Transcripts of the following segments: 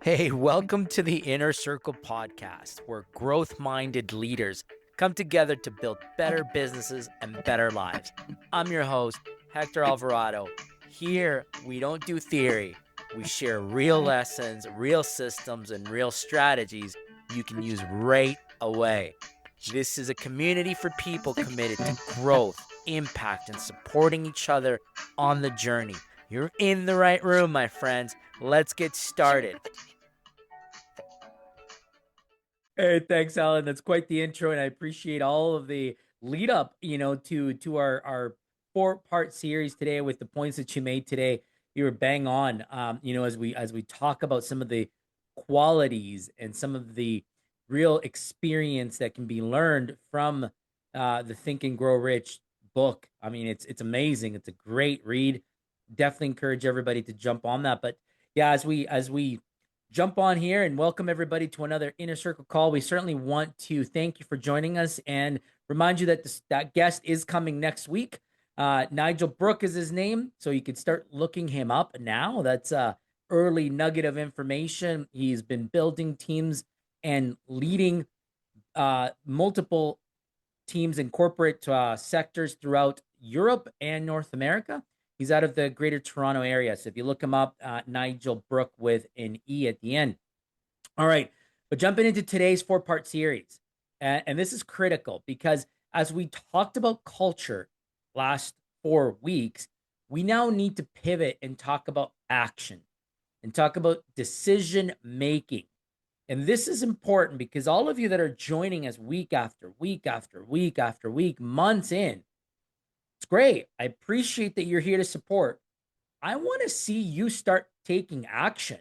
Hey, welcome to the Inner Circle podcast, where growth minded leaders come together to build better businesses and better lives. I'm your host, Hector Alvarado. Here, we don't do theory, we share real lessons, real systems, and real strategies you can use right away. This is a community for people committed to growth, impact, and supporting each other on the journey. You're in the right room, my friends. Let's get started. Hey, thanks, Alan. That's quite the intro, and I appreciate all of the lead up, to our four-part series today with the points that you made today. You were bang on. As we talk about some of the qualities and some of the real experience that can be learned from the Think and Grow Rich book. I mean, it's amazing. It's a great read. Definitely encourage everybody to jump on that. But yeah, as we jump on here and welcome everybody to another Inner Circle call. We certainly want to thank you for joining us and remind you that that guest is coming next week. Nigel Brook is his name, so you can start looking him up now. That's a early nugget of information. He's been building teams and leading multiple teams in corporate sectors throughout Europe and North America. He's out of the Greater Toronto area. So if you look him up, Nigel Brook with an E at the end. All right. But jumping into today's four-part series. And this is critical because as we talked about culture last 4 weeks, we now need to pivot and talk about action and talk about decision making. And this is important because all of you that are joining us week after week after week after week, months in, it's great. I appreciate that you're here to support. I want to see you start taking action.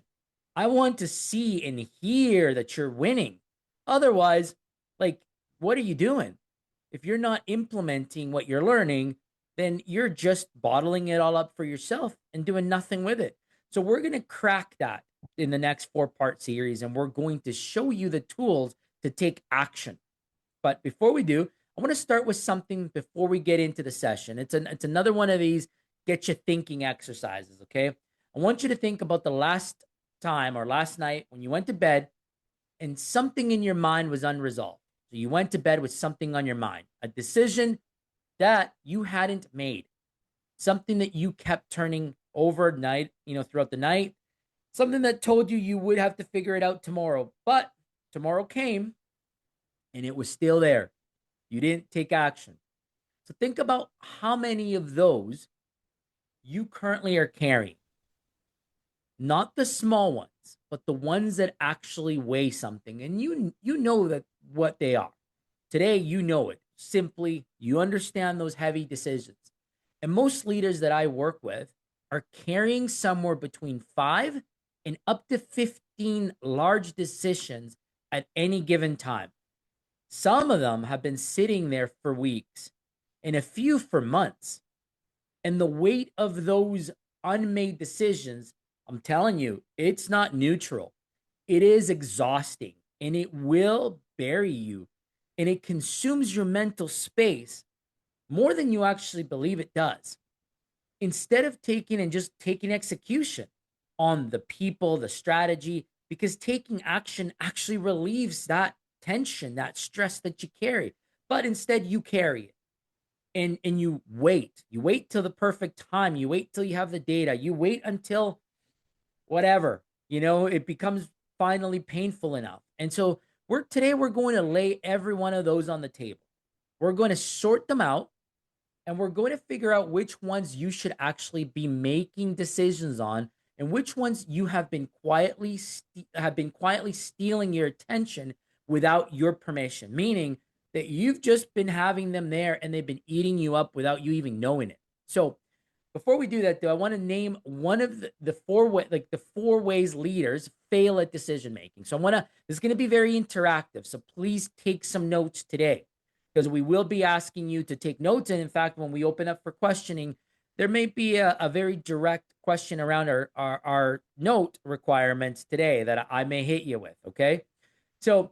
I want to see and hear that you're winning. Otherwise, what are you doing? If you're not implementing what you're learning, then you're just bottling it all up for yourself and doing nothing with it. So we're going to crack that in the next four-part series, and we're going to show you the tools to take action. But before we do, I want to start with something before we get into the session. It's another one of these get you thinking exercises, okay? I want you to think about the last time or last night when you went to bed and something in your mind was unresolved. So you went to bed with something on your mind, a decision that you hadn't made, something that you kept turning overnight, throughout the night, something that told you you would have to figure it out tomorrow. But tomorrow came and it was still there. You didn't take action. So think about how many of those you currently are carrying. Not the small ones, but the ones that actually weigh something. And you know that what they are. Today, you know it. Simply, you understand those heavy decisions. And most leaders that I work with are carrying somewhere between 5 and up to 15 large decisions at any given time. Some of them have been sitting there for weeks and a few for months. And the weight of those unmade decisions, I'm telling you, it's not neutral. It is exhausting and it will bury you and it consumes your mental space more than you actually believe it does. Instead of taking execution on the people, the strategy, because taking action actually relieves that tension, that stress that you carry. But instead you carry it and you wait till the perfect time. You wait till you have the data. You wait until whatever, it becomes finally painful enough. And so today we're going to lay every one of those on the table. We're going to sort them out and we're going to figure out which ones you should actually be making decisions on and which ones you have been quietly stealing your attention without your permission, meaning that you've just been having them there and they've been eating you up without you even knowing it. So before we do that, though, I want to name one of the four ways leaders fail at decision making. So this is going to be very interactive. So please take some notes today because we will be asking you to take notes. And in fact, when we open up for questioning, there may be a very direct question around our note requirements today that I may hit you with. Okay. So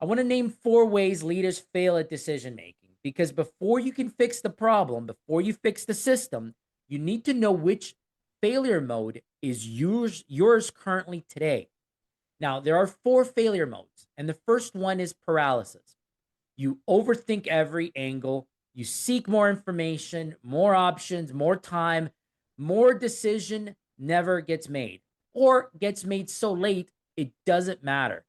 I want to name 4 ways leaders fail at decision making because before you can fix the problem, before you fix the system, you need to know which failure mode is yours currently today. Now, there are 4 failure modes, and the first one is paralysis. You overthink every angle, you seek more information, more options, more time, more decision never gets made, or gets made so late it doesn't matter.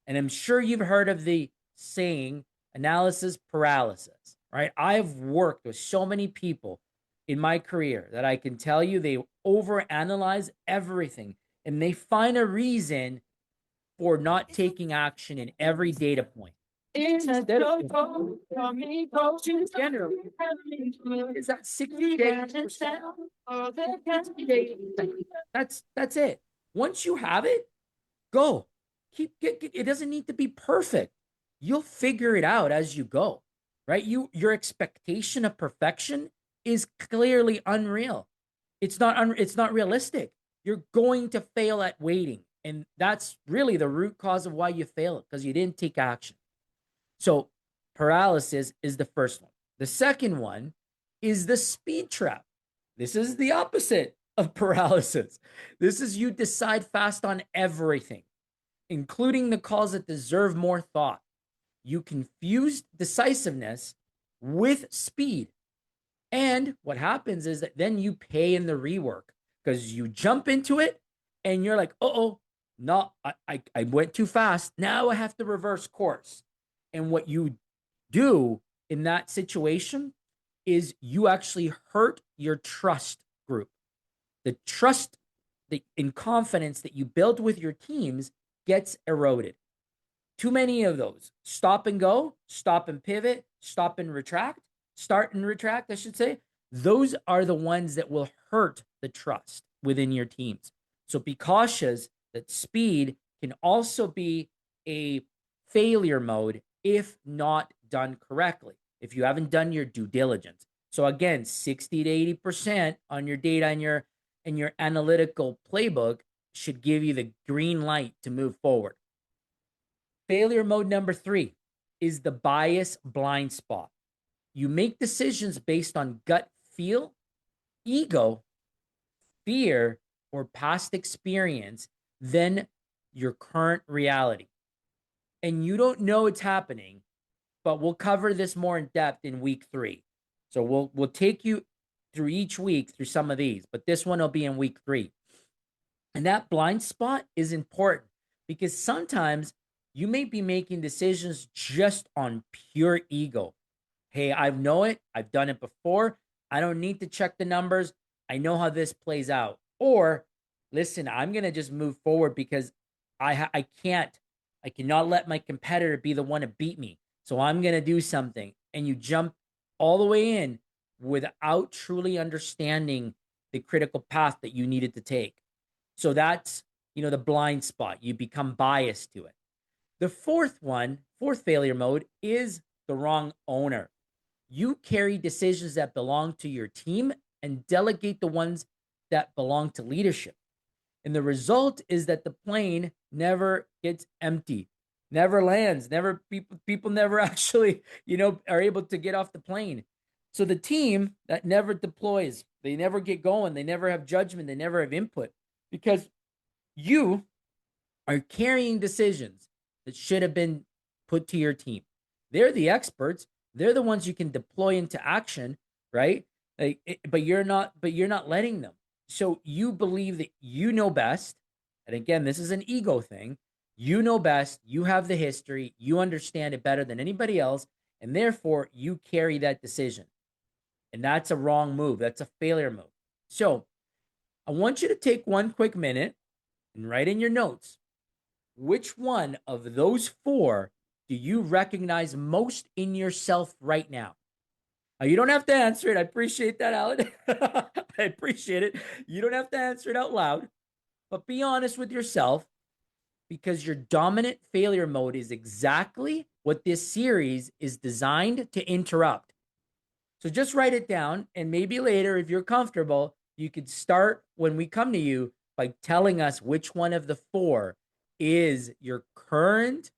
And I'm sure you've heard of the saying analysis paralysis, right? I've worked with so many people in my career that I can tell you they overanalyze everything and they find a reason for not taking action in every data point. Is that 60 days? That's it. Once you have it, go. It doesn't need to be perfect. You'll figure it out as you go, right? Your expectation of perfection is clearly unreal. It's not realistic. You're going to fail at waiting. And that's really the root cause of why you fail, because you didn't take action. So paralysis is the first one. The second one is the speed trap. This is the opposite of paralysis. This is you decide fast on everything, including the calls that deserve more thought. You confuse decisiveness with speed. And what happens is that then you pay in the rework because you jump into it and you're like, oh, no, I went too fast. Now I have to reverse course. And what you do in that situation is you actually hurt your trust group. The trust and confidence that you build with your teams gets eroded. Too many of those. Stop and go, stop and pivot, stop and retract, start and retract, I should say. Those are the ones that will hurt the trust within your teams. So be cautious that speed can also be a failure mode if not done correctly, if you haven't done your due diligence. So again, 60 to 80% on your data and your analytical playbook should give you the green light to move forward. Failure mode number 3 is the bias blind spot. You make decisions based on gut feel, ego, fear, or past experience than your current reality. And you don't know it's happening, but we'll cover this more in depth in week 3. So we'll take you through each week through some of these, but this one will be in week 3. And that blind spot is important because sometimes you may be making decisions just on pure ego. Hey, I know it. I've done it before. I don't need to check the numbers. I know how this plays out. Or listen, I'm going to just move forward because I cannot let my competitor be the one to beat me. So I'm going to do something. And you jump all the way in without truly understanding the critical path that you needed to take. So that's, the blind spot. You become biased to it. The fourth failure mode is the wrong owner. You carry decisions that belong to your team and delegate the ones that belong to leadership. And the result is that the plane never gets empty, never lands, people never actually, are able to get off the plane. So the team that never deploys, they never get going, they never have judgment, they never have input because you are carrying decisions that should have been put to your team. They're the experts. They're the ones you can deploy into action, right? But you're not letting them. So you believe that you know best. And again, this is an ego thing. You know best. You have the history. You understand it better than anybody else. And therefore, you carry that decision. And that's a wrong move. That's a failure move. So I want you to take one quick minute and write in your notes, which one of those 4 do you recognize most in yourself right now? You don't have to answer it. I appreciate that, Alan. I appreciate it. You don't have to answer it out loud, but be honest with yourself because your dominant failure mode is exactly what this series is designed to interrupt. So just write it down, and maybe later, if you're comfortable, you could start when we come to you by telling us which one of the 4 is your current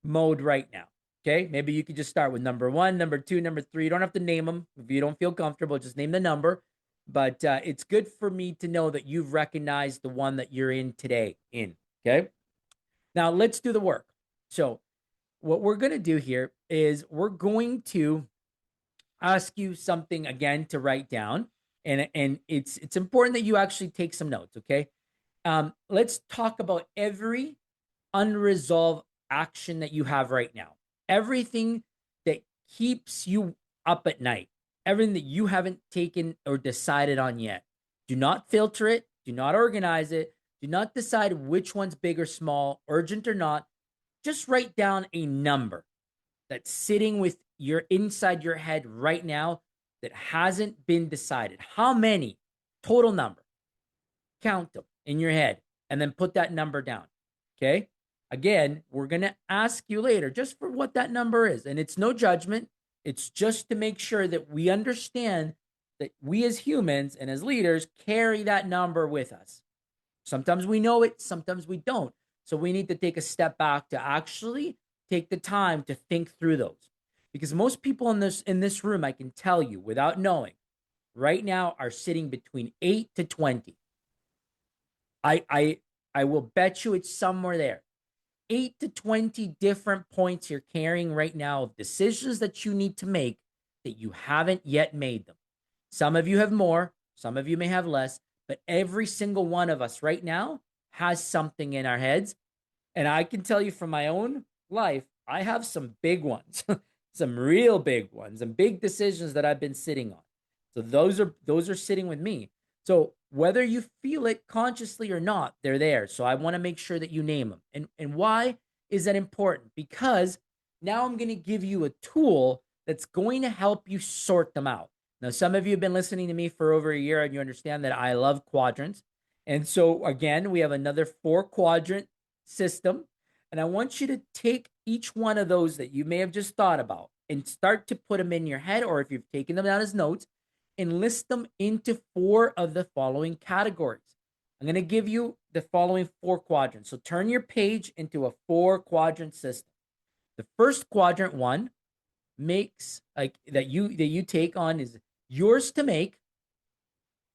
mode right now. Okay, maybe you could just start with number 1, number 2, number 3. You don't have to name them. If you don't feel comfortable, just name the number. But it's good for me to know that you've recognized the one that you're in today. Okay, Now let's do the work. So what we're going to do here is we're going to ask you something again to write down, and it's important that you actually take some notes. Okay. Let's talk about every unresolved action that you have right now. Everything that keeps you up at night, everything that you haven't taken or decided on yet. Do not filter it. Do not organize it. Do not decide which one's big or small, urgent or not. Just write down a number that's sitting with your inside your head right now that hasn't been decided. How many? Total number. Count them in your head and then put that number down. Okay. Again, we're going to ask you later just for what that number is. And it's no judgment. It's just to make sure that we understand that we as humans and as leaders carry that number with us. Sometimes we know it, sometimes we don't. So we need to take a step back to actually take the time to think through those. Because most people in this room, I can tell you without knowing, right now are sitting between 8 to 20. I will bet you it's somewhere there. 8 to 20 different points you're carrying right now of decisions that you need to make that you haven't yet made them. Some of you have more, some of you may have less, but every single one of us right now has something in our heads. And I can tell you from my own life, I have some big ones, some real big ones, and big decisions that I've been sitting on. So those are sitting with me. So whether you feel it consciously or not, they're there. So I want to make sure that you name them. And why is that important? Because now I'm going to give you a tool that's going to help you sort them out. Now, some of you have been listening to me for over a year, and you understand that I love quadrants. And so again, we have another 4-quadrant system. And I want you to take each one of those that you may have just thought about and start to put them in your head, or if you've taken them down as notes, and list them into 4 of the following categories. I'm going to give you the following 4 quadrants. So turn your page into a 4-quadrant system. The first quadrant one makes like that you take on is yours to make,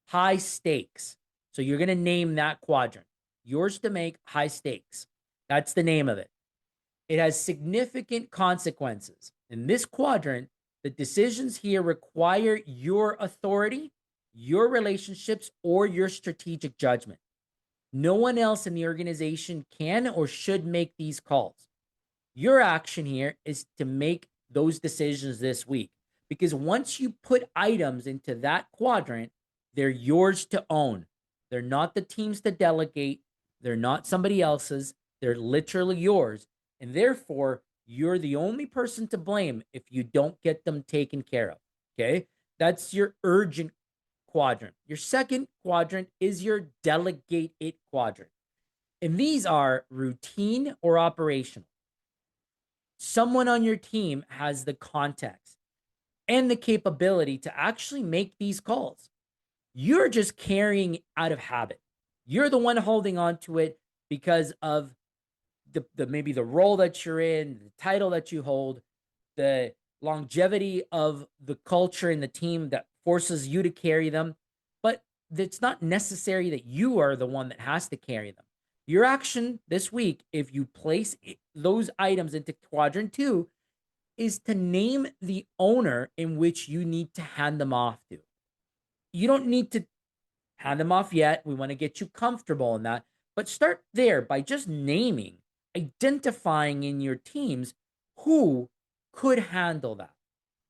high stakes. So you're going to name that quadrant. Yours to make, high stakes. That's the name of it. It has significant consequences. In this quadrant, the decisions here require your authority, your relationships, or your strategic judgment. No one else in the organization can or should make these calls. Your action here is to make those decisions this week, because once you put items into that quadrant, they're yours to own. They're not the team's to delegate. They're not somebody else's. They're literally yours. And therefore, you're the only person to blame if you don't get them taken care of. Okay. That's your urgent quadrant. Your second quadrant is your delegate it quadrant. And these are routine or operational. Someone on your team has the context and the capability to actually make these calls. You're just carrying out of habit. You're the one holding on to it because of the maybe the role that you're in, the title that you hold, the longevity of the culture in the team that forces you to carry them. But it's not necessary that you are the one that has to carry them. Your action this week, if you place those items into quadrant 2, is to name the owner in which you need to hand them off to. You don't need to hand them off yet. We want to get you comfortable in that. But start there by just naming, identifying in your teams who could handle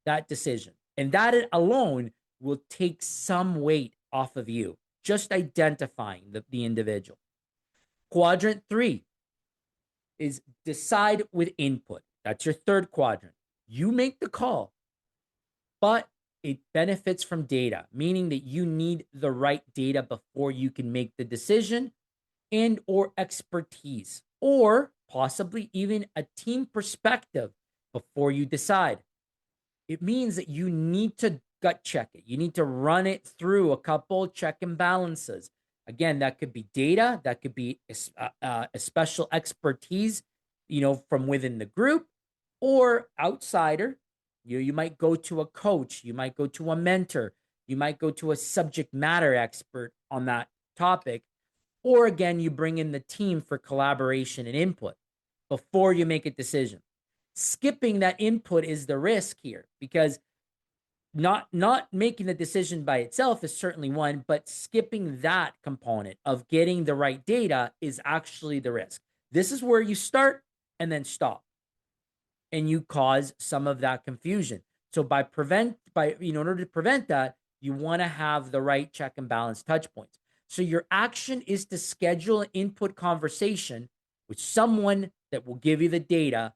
that decision. And that alone will take some weight off of you, just identifying the individual. Quadrant 3 is decide with input. That's your third quadrant. You make the call, but it benefits from data, meaning that you need the right data before you can make the decision, and or expertise, or possibly even a team perspective before you decide. It means that you need to gut check it. You need to run it through a couple check and balances. Again, that could be data, that could be a special expertise, from within the group or outsider. You might go to a coach, you might go to a mentor, you might go to a subject matter expert on that topic. Or again, you bring in the team for collaboration and input before you make a decision. Skipping that input is the risk here, because not making the decision by itself is certainly one, but skipping that component of getting the right data is actually the risk. This is where you start and then stop, and you cause some of that confusion. So in order to prevent that, you want to have the right check and balance touch points. So your action is to schedule an input conversation with someone that will give you the data,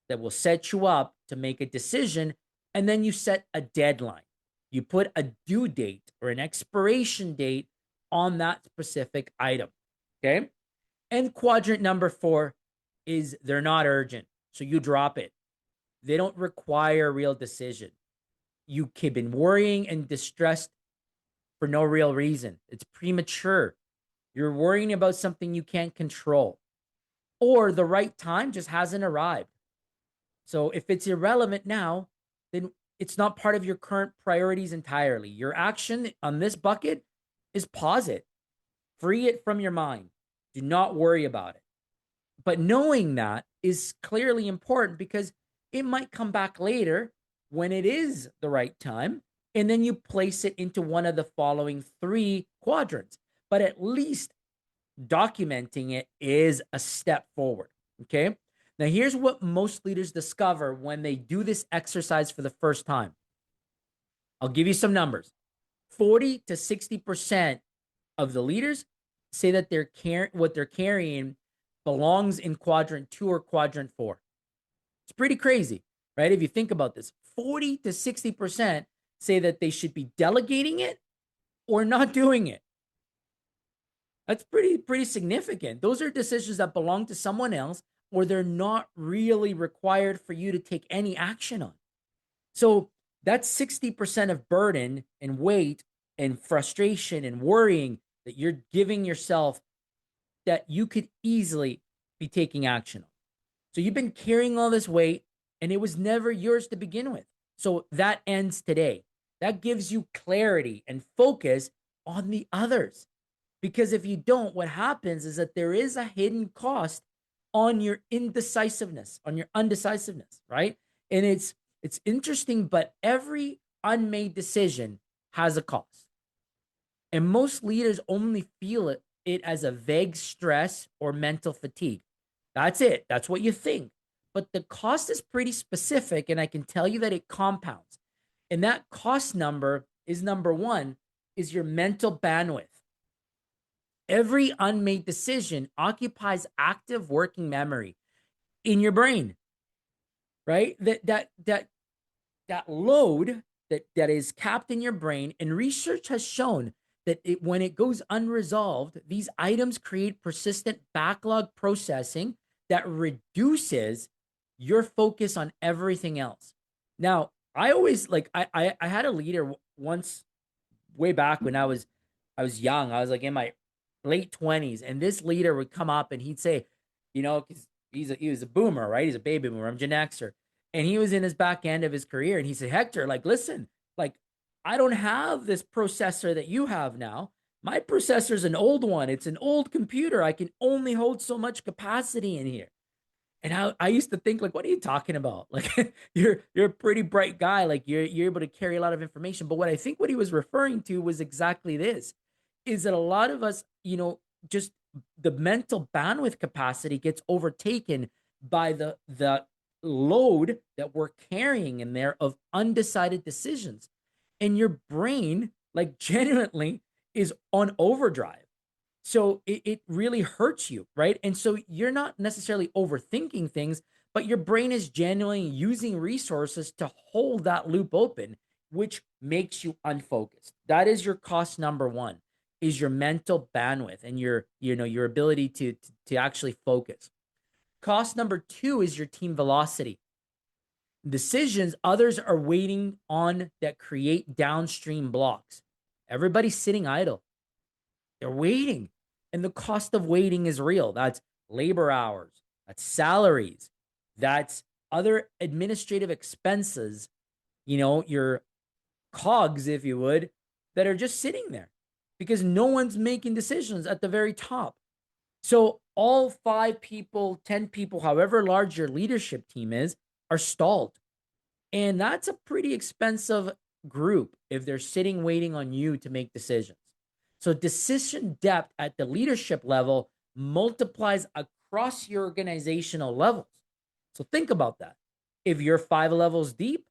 that will set you up to make a decision, and then you set a deadline. You put a due date or an expiration date on that specific item. Okay. And quadrant number 4 is they're not urgent. So you drop it. They don't require a real decision. You've been worrying and distressed for no real reason. It's premature. You're worrying about something you can't control, or the right time just hasn't arrived. So if it's irrelevant now, then it's not part of your current priorities entirely. Your action on this bucket is pause it, free it from your mind. Do not worry about it. But knowing that is clearly important, because it might come back later when it is the right time, and then you place it into one of the following 3 quadrants. But at least documenting it is a step forward. Okay. Now, here's what most leaders discover when they do this exercise for the first time. I'll give you some numbers. 40 to 60% of the leaders say that what they're carrying belongs in quadrant 2 or quadrant 4. It's pretty crazy, right? If you think about this, 40 to 60% say that they should be delegating it or not doing it. That's pretty significant. Those are decisions that belong to someone else, or they're not really required for you to take any action on. So that's 60% of burden and weight and frustration and worrying that you're giving yourself that you could easily be taking action on. So you've been carrying all this weight and it was never yours to begin with. So that ends today. That gives you clarity and focus on the others. Because if you don't, what happens is that there is a hidden cost on your indecisiveness, on your undecisiveness, right? And it's interesting, but every unmade decision has a cost. And most leaders only feel it as a vague stress or mental fatigue. That's it. That's what you think. But the cost is pretty specific, and I can tell you that it compounds. And that cost number is number 1, is your mental bandwidth. Every unmade decision occupies active working memory in your brain, right? That load that is capped in your brain, and research has shown that when it goes unresolved, these items create persistent backlog processing that reduces your focus on everything else. Now, I always I had a leader once, way back when I was young. I was like in my late 20s, and this leader would come up and he'd say, because he was a boomer, right? He's a baby boomer. I'm Gen Xer. And he was in his back end of his career, and he said, Hector, listen, I don't have this processor that you have now. My processor's an old one. It's an old computer. I can only hold so much capacity in here. And I used to think, what are you talking about? You're a pretty bright guy. You're able to carry a lot of information. But what he was referring to was exactly this, is that a lot of us, just the mental bandwidth capacity gets overtaken by the load that we're carrying in there of undecided decisions. And your brain, genuinely, is on overdrive. So it really hurts you, right? And so you're not necessarily overthinking things, but your brain is genuinely using resources to hold that loop open, which makes you unfocused. That is your cost number 1, is your mental bandwidth and your ability to actually focus. Cost number 2 is your team velocity. Decisions others are waiting on that create downstream blocks. Everybody's sitting idle. They're waiting. And the cost of waiting is real. That's labor hours, that's salaries, that's other administrative expenses, your cogs, if you would, that are just sitting there because no one's making decisions at the very top. So all 5 people, 10 people, however large your leadership team is, are stalled. And that's a pretty expensive group if they're sitting waiting on you to make decisions. So decision depth at the leadership level multiplies across your organizational levels. So think about that. If you're 5 levels deep,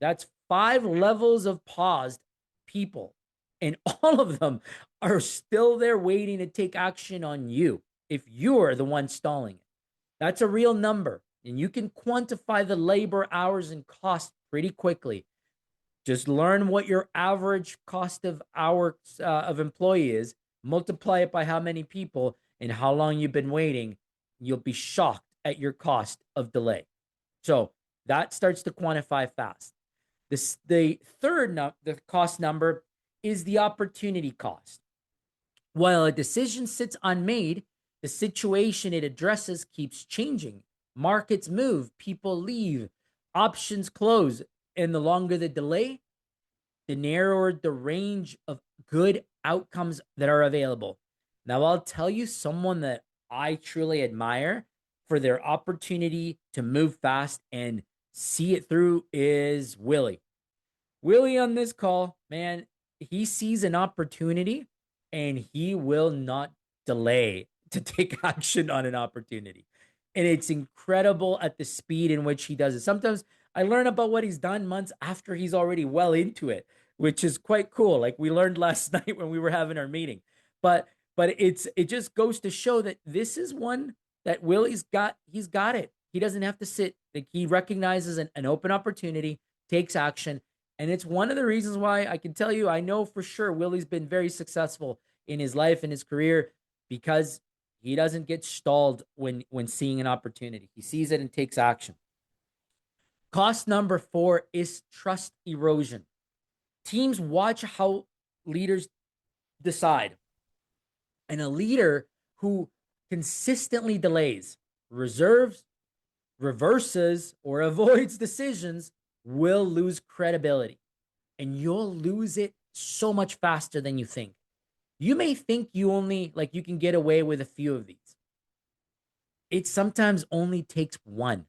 that's 5 levels of paused people. And all of them are still there waiting to take action on you if you're the one stalling it. That's a real number. And you can quantify the labor hours and cost pretty quickly. Just learn what your average cost of hours of employee is, multiply it by how many people and how long you've been waiting. You'll be shocked at your cost of delay. So that starts to quantify fast. The third, the cost number is the opportunity cost. While a decision sits unmade, the situation it addresses keeps changing. Markets move, people leave, options close, and the longer the delay, the narrower the range of good outcomes that are available. Now, I'll tell you someone that I truly admire for their opportunity to move fast and see it through is Willie. Willie on this call, man, he sees an opportunity and he will not delay to take action on an opportunity. And it's incredible at the speed in which he does it. Sometimes I learn about what he's done months after he's already well into it, which is quite cool. Like we learned last night when we were having our meeting. But it just goes to show that this is one that Willie's got. He's got it. He doesn't have to sit. Like he recognizes an open opportunity, takes action. And it's one of the reasons why I can tell you, I know for sure Willie's been very successful in his life and his career because he doesn't get stalled when seeing an opportunity. He sees it and takes action. Cost number 4 is trust erosion. Teams watch how leaders decide. And a leader who consistently delays, reserves, reverses, or avoids decisions will lose credibility. And you'll lose it so much faster than you think. You may think you can get away with a few of these. It sometimes only takes one.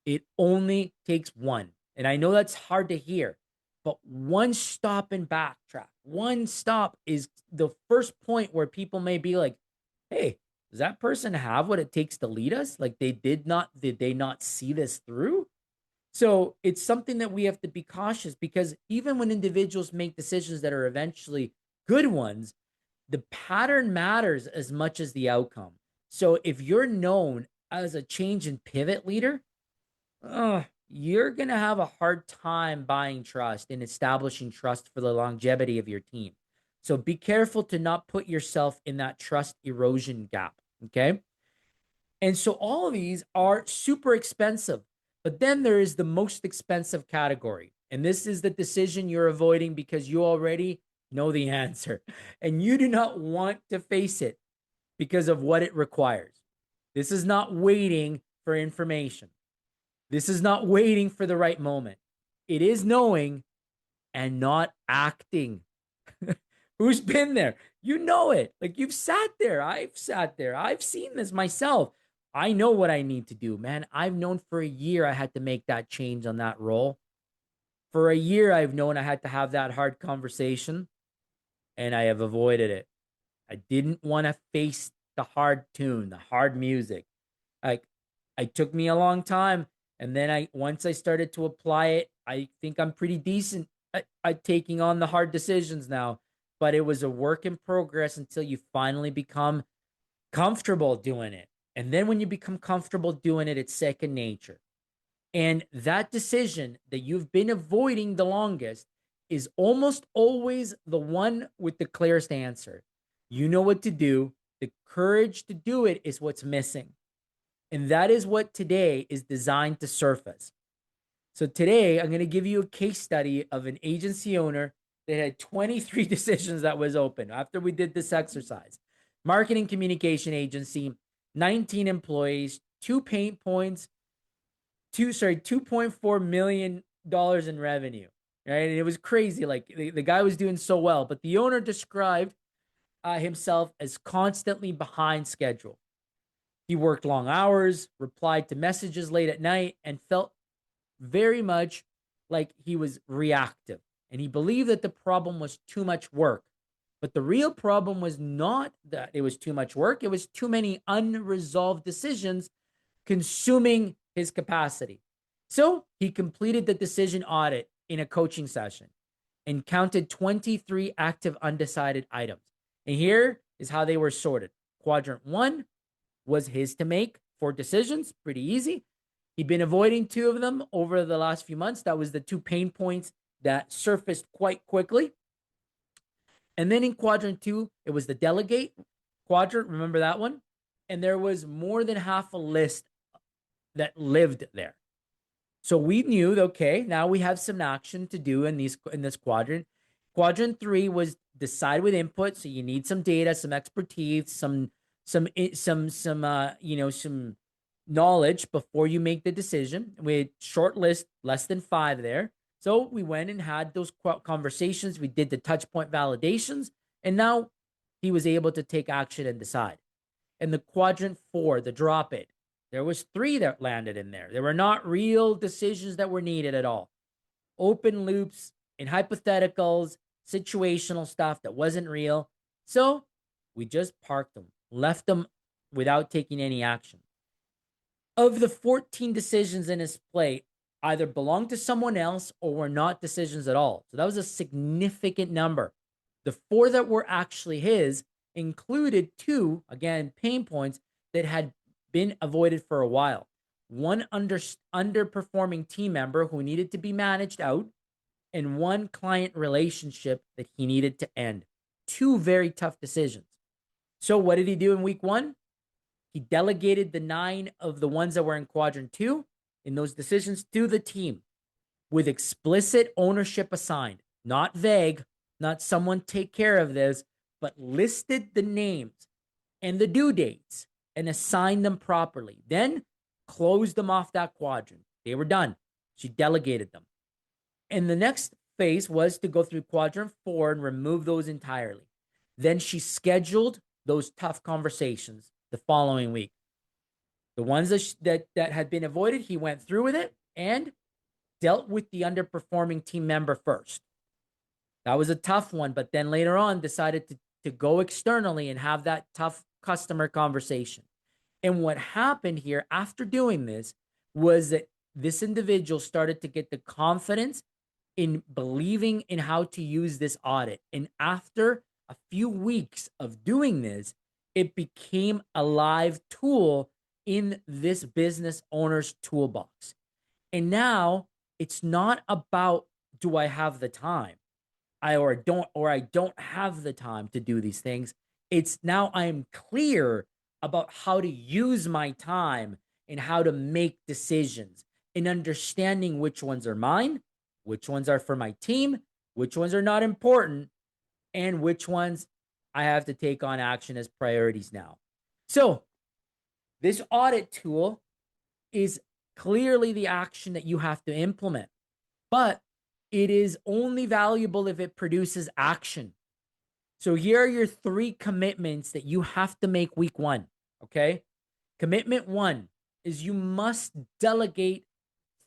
It only takes one. And I know that's hard to hear, but one stop and backtrack. One stop is the first point where people may be like, hey, does that person have what it takes to lead us? Like did they not see this through? So it's something that we have to be cautious because even when individuals make decisions that are eventually good ones, the pattern matters as much as the outcome. So if you're known as a change and pivot leader, you're going to have a hard time buying trust and establishing trust for the longevity of your team. So be careful to not put yourself in that trust erosion gap. Okay. And so all of these are super expensive, but then there is the most expensive category. And this is the decision you're avoiding because you already know the answer and you do not want to face it because of what it requires. This is not waiting for information. This is not waiting for the right moment. It is knowing and not acting. Who's been there? You know it. Like you've sat there. I've sat there. I've seen this myself. I know what I need to do, man. I've known for a year I had to make that change on that role. For a year, I've known I had to have that hard conversation, and I have avoided it. I didn't want to face the hard tune, the hard music. Like, it took me a long time, and then once I started to apply it, I think I'm pretty decent at taking on the hard decisions now. But it was a work in progress until you finally become comfortable doing it. And then when you become comfortable doing it, it's second nature. And that decision that you've been avoiding the longest is almost always the one with the clearest answer. You know what to do. The courage to do it is what's missing. And that is what today is designed to surface. So today, I'm going to give you a case study of an agency owner that had 23 decisions that was open after we did this exercise. Marketing communication agency, 19 employees, 2 pain points, $2.4 million in revenue. right? And it was crazy. Like the guy was doing so well, but the owner described himself as constantly behind schedule. He worked long hours, replied to messages late at night, and felt very much like he was reactive. And he believed that the problem was too much work. But the real problem was not that it was too much work, it was too many unresolved decisions consuming his capacity. So he completed the decision audit in a coaching session and counted 23 active undecided items. And here is how they were sorted. Quadrant one was his to make 4 decisions, pretty easy. He'd been avoiding 2 of them over the last few months. That was the 2 pain points that surfaced quite quickly. And then in quadrant 2, it was the delegate quadrant. Remember that one? And there was more than half a list that lived there. So we knew, okay, now we have some action to do in this quadrant. Quadrant 3 was decide with input. So you need some data, some expertise, some knowledge before you make the decision. We had short list, less than 5 there. So we went and had those conversations. We did the touch point validations, and now he was able to take action and decide. And the quadrant 4, the drop it, there was 3 that landed in there. There were not real decisions that were needed at all. Open loops and hypotheticals, situational stuff that wasn't real. So we just parked them, left them without taking any action. Of the 14 decisions in his plate, either belonged to someone else or were not decisions at all. So that was a significant number. The 4 that were actually his included 2, again, pain points that had been avoided for a while. One underperforming team member who needed to be managed out, and 1 client relationship that he needed to end. 2 very tough decisions. So what did he do in week 1? He delegated the 9 of the ones that were in quadrant 2 in those decisions to the team with explicit ownership assigned, not vague, not someone take care of this, but listed the names and the due dates and assigned them properly. Then closed them off that quadrant. They were done. She delegated them. And the next phase was to go through quadrant 4 and remove those entirely. Then she scheduled those tough conversations the following week. The ones that had been avoided, he went through with it and dealt with the underperforming team member first. That was a tough one, but then later on decided to go externally and have that tough customer conversation. And what happened here after doing this was that this individual started to get the confidence in believing in how to use this audit. And after a few weeks of doing this, it became a live tool in this business owner's toolbox. And now it's not about, do I have the time? I don't have the time to do these things. It's now I am clear about how to use my time and how to make decisions and understanding which ones are mine, which ones are for my team, which ones are not important, and which ones I have to take on action as priorities now. So this audit tool is clearly the action that you have to implement, but it is only valuable if it produces action. So here are your 3 commitments that you have to make week 1, okay? Commitment 1 is you must delegate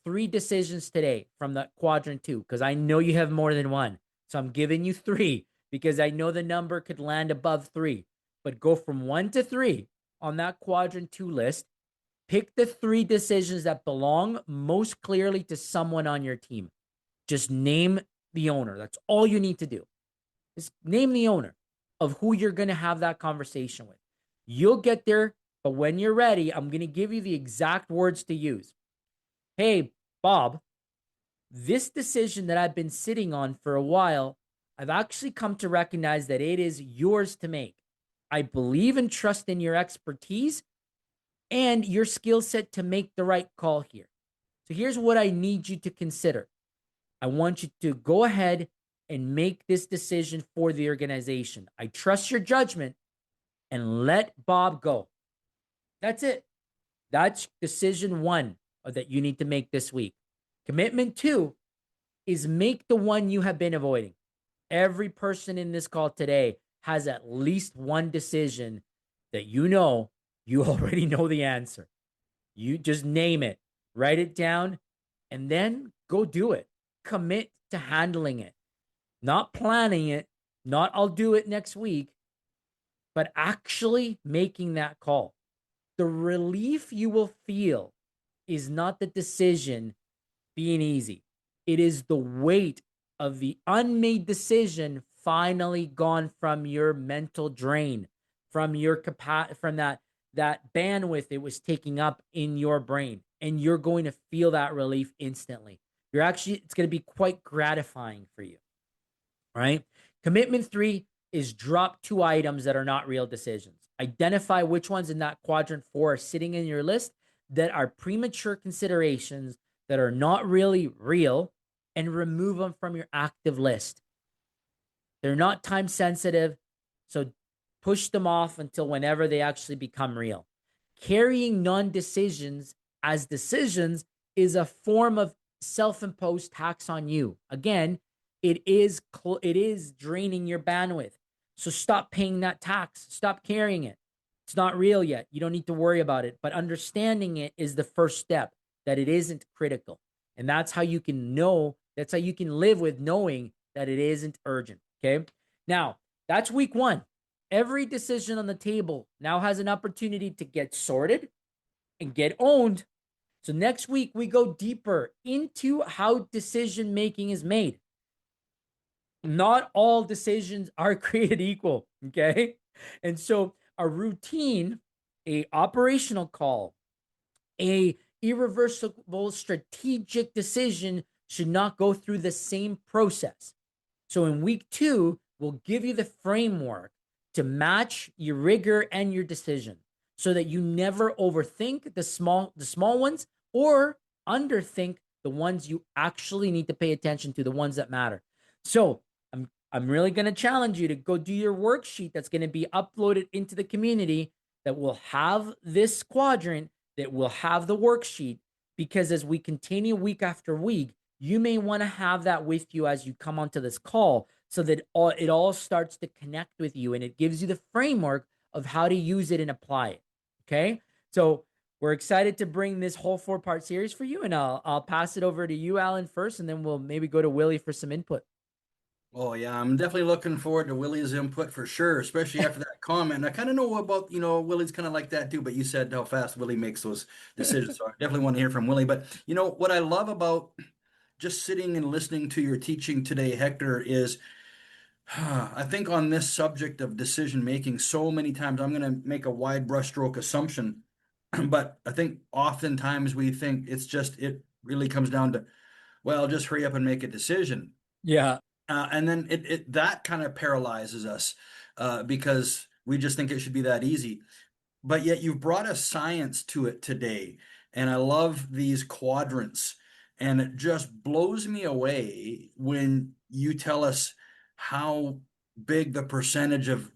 3 decisions today from the quadrant 2, because I know you have more than 1. So I'm giving you 3 because I know the number could land above 3, but go from 1 to 3 on that quadrant 2 list. Pick the 3 decisions that belong most clearly to someone on your team. Just name the owner. That's all you need to do. Just name the owner of who you're going to have that conversation with. You'll get there, but when you're ready, I'm going to give you the exact words to use. Hey, Bob, this decision that I've been sitting on for a while, I've actually come to recognize that it is yours to make. I believe and trust in your expertise and your skill set to make the right call here. So here's what I need you to consider. I want you to go ahead and make this decision for the organization. I trust your judgment, and let Bob go. That's it. That's decision 1 that you need to make this week. Commitment 2 is make the one you have been avoiding. Every person in this call today has at least one decision that you already know the answer. You just name it, write it down, and then go do it. Commit to handling it, not planning it, not I'll do it next week, but actually making that call. The relief you will feel is not the decision being easy. It is the weight of the unmade decision finally gone from your mental drain, from your capacity, from that bandwidth it was taking up in your brain, and you're going to feel that relief instantly. It's going to be quite gratifying for you, right? Commitment 3 is drop 2 items that are not real decisions. Identify which ones in that quadrant 4 are sitting in your list that are premature considerations that are not really real, and remove them from your active list. They're not time sensitive, so push them off until whenever they actually become real. Carrying non-decisions as decisions is a form of self-imposed tax on you. Again, it is draining your bandwidth. So stop paying that tax. Stop carrying it. It's not real yet. You don't need to worry about it. But understanding it is the first step, that it isn't critical. And that's how you can live with knowing that it isn't urgent. Okay. Now, that's week 1. Every decision on the table now has an opportunity to get sorted and get owned. So next week, we go deeper into how decision making is made. Not all decisions are created equal. Okay. And so a routine, a operational call, a irreversible strategic decision should not go through the same process. So in week 2, we'll give you the framework to match your rigor and your decision, so that you never overthink the small ones, or underthink the ones you actually need to pay attention to, the ones that matter. So I'm really going to challenge you to go do your worksheet that's going to be uploaded into the community, that will have this quadrant, that will have the worksheet, because as we continue week after week, you may want to have that with you as you come onto this call, so that it all starts to connect with you, and it gives you the framework of how to use it and apply it. Okay. So we're excited to bring this whole 4-part series for you, and I'll pass it over to you, Alan, first, and then we'll maybe go to Willie for some input. Oh yeah, I'm definitely looking forward to Willie's input for sure, especially after that comment. I kind of know about, Willie's kind of like that too, but you said how fast Willie makes those decisions. So I definitely want to hear from Willie. But what I love about just sitting and listening to your teaching today, Hector, is I think on this subject of decision making, so many times I'm going to make a wide brushstroke assumption, but I think oftentimes we think it really comes down to, well, just hurry up and make a decision. Yeah. And then that kind of paralyzes us because we just think it should be that easy. But yet you've brought a science to it today. And I love these quadrants. And it just blows me away when you tell us how big the percentage of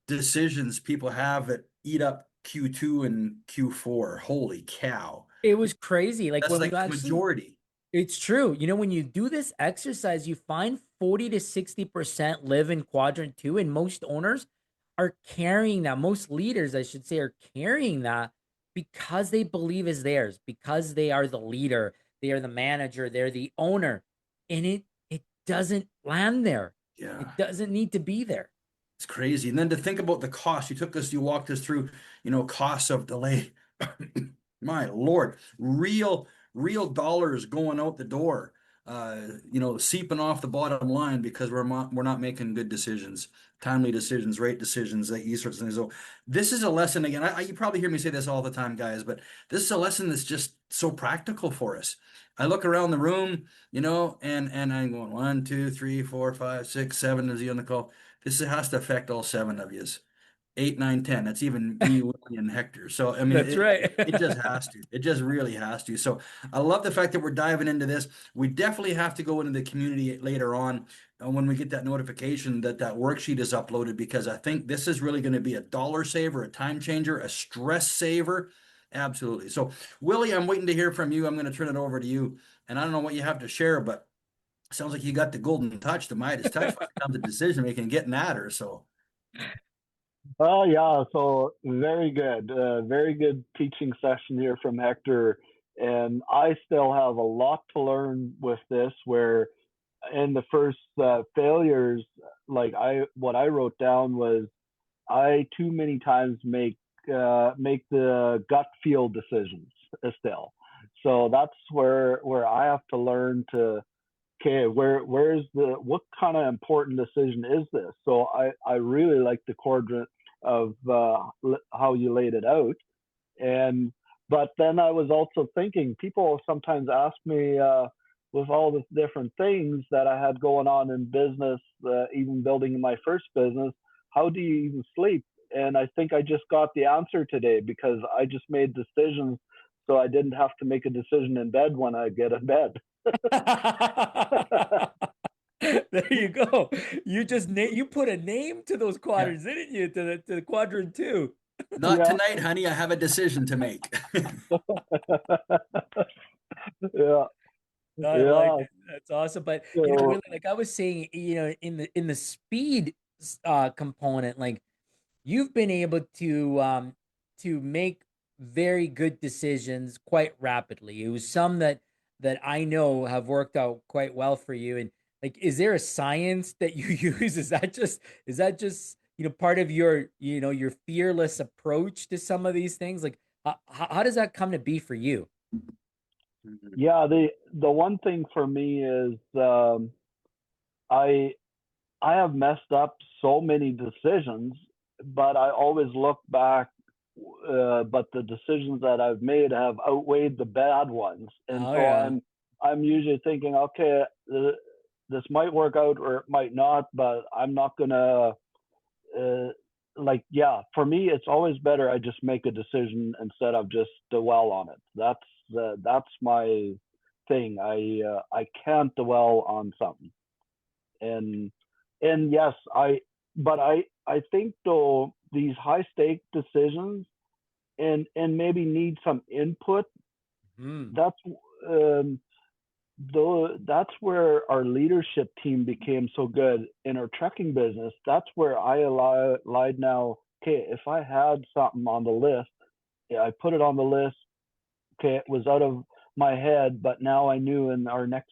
decisions people have that eat up Q2 and Q4. Holy cow. It was crazy. Like That's when we like the actually, majority. it's true. When you do this exercise, you find 40 to 60% live in quadrant 2, and most owners are carrying that. Most leaders, I should say, are carrying that because they believe is theirs, because they are the leader, they are the manager, they're the owner. And it doesn't land there. Yeah. It doesn't need to be there. It's crazy. And then to think about the cost, you walked us through, costs of delay. My Lord, real dollars going out the door, seeping off the bottom line because we're not making good decisions, timely decisions, right decisions, these sorts of things. So this is a lesson again. You probably hear me say this all the time, guys, but this is a lesson that's just so practical for us. I look around the room, and I'm going 1, 2, 3, 4, 5, 6, 7 is he on the call. This has to affect all 7 of you. 8, 9, 10. That's even me, Willie, and Hector. So, I mean, That's right. it just has to. It just really has to. So, I love the fact that we're diving into this. We definitely have to go into the community later on when we get that notification that worksheet is uploaded, because I think this is really going to be a dollar saver, a time changer, a stress saver. Absolutely. So, Willie, I'm waiting to hear from you. I'm going to turn it over to you. And I don't know what you have to share, but Sounds like you got the golden touch, the Midas touch when it comes to decision making and getting at her. So Oh yeah, so very good teaching session here from Hector, and I still have a lot to learn with this. Where in the first failures, like what I wrote down was I too many times make the gut feel decisions still. So that's where I have to learn to, okay, where's the, what kind of important decision is this? So I really like the quadrant of how you laid it out. And but then I was also thinking, people sometimes ask me, with all the different things that I had going on in business, even building my first business, how do you even sleep? And I think I just got the answer today, because I just made decisions so I didn't have to make a decision in bed when I get in bed. There you go. You just you put a name to those yeah, quadrants, didn't you? To the quadrant two. not Yeah. tonight, honey. I have a decision to make. Yeah. I like Yeah. it. That's awesome. But So really, like I was saying, in the speed component, like you've been able to make very good decisions quite rapidly. It was some that I know have worked out quite well for you. And like, is there a science that you use? Is that just part of your fearless approach to some of these things? Like, how does that come to be for you? yeah, the one thing for me is, I I have messed up so many decisions, but I always look back. But the decisions that I've made have outweighed the bad ones, and Oh so yeah. I'm usually thinking, okay, this might work out or it might not, but I'm not gonna, uh, like, yeah. For me, it's always better I just make a decision instead of just dwell on it. That's my thing. I can't dwell on something, and yes, I think though these high stake decisions and maybe need some input. Hmm. That's um, that's where our leadership team became so good in our trucking business. That's where I lied now. Okay, if I had something on the list, yeah, I put it on the list. Okay, it was out of my head, but now I knew in our next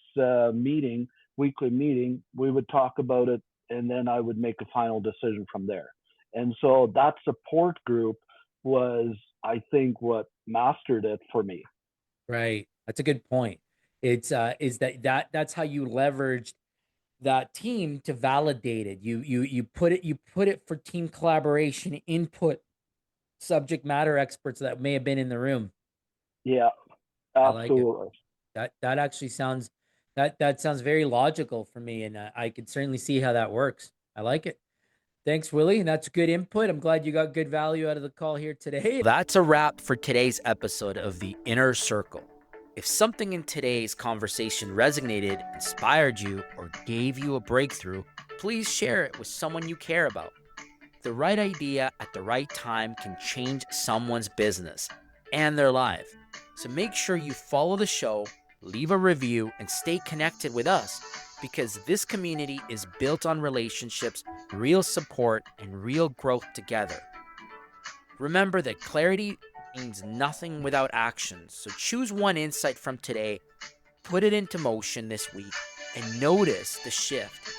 weekly meeting, we would talk about it, and then I would make a final decision from there. And so that support group was, I think, what mastered it for me. Right. That's a good point. It's is that's how you leveraged that team to validate it. You put it for team collaboration, input subject matter experts that may have been in the room. Yeah, I like it. absolutely. That actually sounds very logical for me, and I could certainly see how that works. I like it. Thanks, Willie. That's good input. I'm glad you got good value out of the call here today. That's a wrap for today's episode of The Inner Circle. If something in today's conversation resonated, inspired you, or gave you a breakthrough, please share it with someone you care about. The right idea at the right time can change someone's business and their life. So make sure you follow the show, leave a review, and stay connected with us, because this community is built on relationships, real support, and real growth together. Remember that clarity means nothing without action. So choose one insight from today, put it into motion this week, and notice the shift.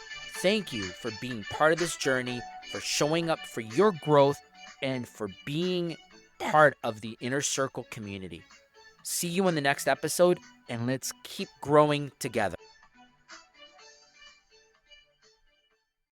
Thank you for being part of this journey, for showing up for your growth, and for being part of the Inner Circle community. See you in the next episode, and let's keep growing together.